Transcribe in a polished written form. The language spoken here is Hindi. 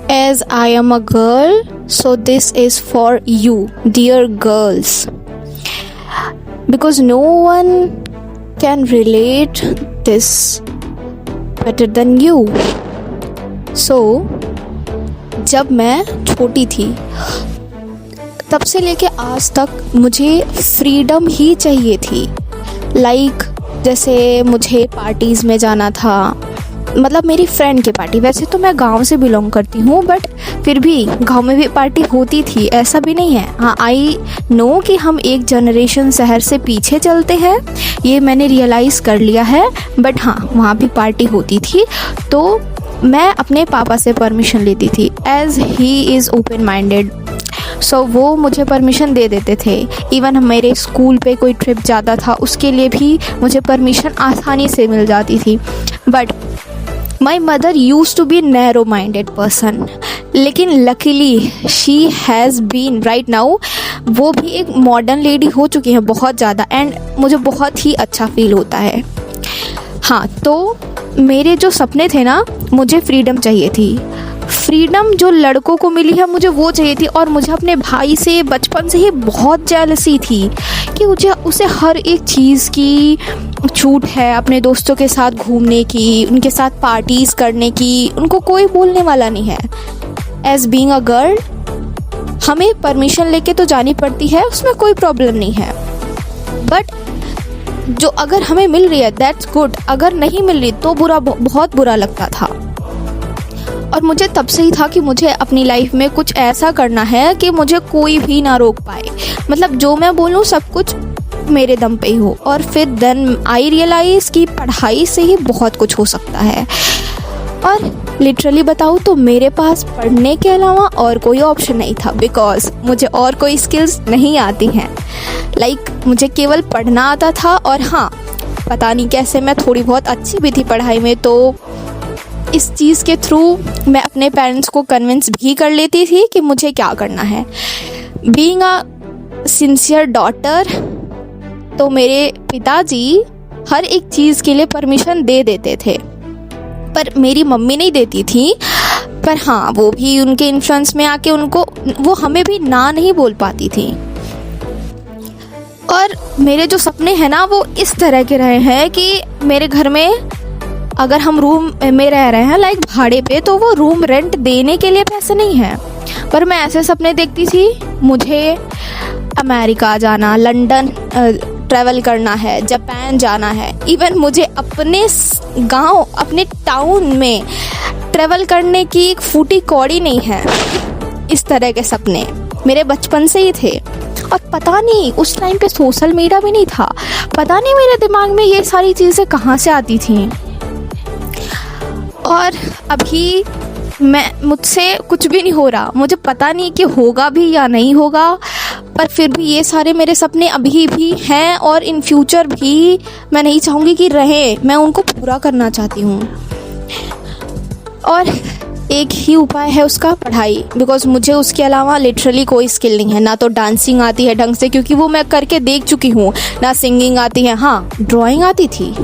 As I am a girl, so this is for you, dear girls. Because no one can relate this better than you. So, जब मैं छोटी थी तब से लेके आज तक मुझे फ्रीडम ही चाहिए थी। जैसे मुझे पार्टीज़ में जाना था, मतलब मेरी फ्रेंड की पार्टी। वैसे तो मैं गांव से बिलोंग करती हूँ, बट फिर भी गांव में भी पार्टी होती थी, ऐसा भी नहीं है। हाँ, आई नो कि हम एक जनरेशन शहर से पीछे चलते हैं, ये मैंने रियलाइज़ कर लिया है। बट हाँ, वहाँ भी पार्टी होती थी, तो मैं अपने पापा से परमिशन लेती थी, as he is open minded. So वो मुझे परमिशन दे देते थे। इवन मेरे स्कूल पे कोई ट्रिप जाता था, उसके लिए भी मुझे परमिशन आसानी से मिल जाती थी। But my mother used to be narrow minded person, लेकिन luckily she has been right now, वो भी एक मॉडर्न लेडी हो चुकी हैं बहुत ज़्यादा, एंड मुझे बहुत ही अच्छा फील होता है। हाँ, तो मेरे जो सपने थे ना, मुझे फ्रीडम चाहिए थी। फ्रीडम जो लड़कों को मिली है, मुझे वो चाहिए थी। और मुझे अपने भाई से बचपन से ही बहुत जेलसी थी कि उसे हर एक चीज़ की छूट है, अपने दोस्तों के साथ घूमने की, उनके साथ पार्टीज़ करने की, उनको कोई बोलने वाला नहीं है। एज बीइंग अ गर्ल हमें परमिशन लेके तो जानी पड़ती है, उसमें कोई प्रॉब्लम नहीं है। बट जो अगर हमें मिल रही है दैट्स गुड, अगर नहीं मिल रही तो बहुत बुरा लगता था। और मुझे तब से ही था कि मुझे अपनी लाइफ में कुछ ऐसा करना है कि मुझे कोई भी ना रोक पाए, मतलब जो मैं बोलूँ सब कुछ मेरे दम पे ही हो। और फिर देन आई रियलाइज़ कि पढ़ाई से ही बहुत कुछ हो सकता है। और लिटरली बताऊँ तो मेरे पास पढ़ने के अलावा और कोई ऑप्शन नहीं था, बिकॉज मुझे और कोई स्किल्स नहीं आती हैं। मुझे केवल पढ़ना आता था। और हाँ, पता नहीं कैसे मैं थोड़ी बहुत अच्छी भी थी पढ़ाई में, तो इस चीज़ के थ्रू मैं अपने पेरेंट्स को कन्विंस भी कर लेती थी कि मुझे क्या करना है। बीइंग अ सिंसियर डॉटर, तो मेरे पिताजी हर एक चीज़ के लिए परमिशन दे देते थे, पर मेरी मम्मी नहीं देती थी। पर हाँ, वो भी उनके इन्फ्लुएंस में आके वो हमें भी ना नहीं बोल पाती थी। और मेरे जो सपने हैं ना, वो इस तरह के रहे हैं कि मेरे घर में अगर हम रूम में रह रहे हैं भाड़े पे, तो वो रूम रेंट देने के लिए पैसे नहीं हैं। पर मैं ऐसे सपने देखती थी, मुझे अमेरिका जाना, लंदन ट्रैवल करना है, जापान जाना है। इवन मुझे अपने गांव, अपने टाउन में ट्रैवल करने की एक फूटी कौड़ी नहीं है। इस तरह के सपने मेरे बचपन से ही थे। और पता नहीं, उस टाइम पे सोशल मीडिया भी नहीं था, पता नहीं मेरे दिमाग में ये सारी चीज़ें कहाँ से आती थी। और अभी मुझसे कुछ भी नहीं हो रहा, मुझे पता नहीं कि होगा भी या नहीं होगा, पर फिर भी ये सारे मेरे सपने अभी भी हैं और इन फ्यूचर भी मैं नहीं चाहूँगी कि रहे, मैं उनको पूरा करना चाहती हूँ। और एक ही उपाय है उसका, पढ़ाई। बिकॉज मुझे उसके अलावा लिटरली कोई स्किल नहीं है। ना तो डांसिंग आती है ढंग से, क्योंकि वो मैं करके देख चुकी हूँ, ना सिंगिंग आती है। हाँ, ड्राइंग आती थी,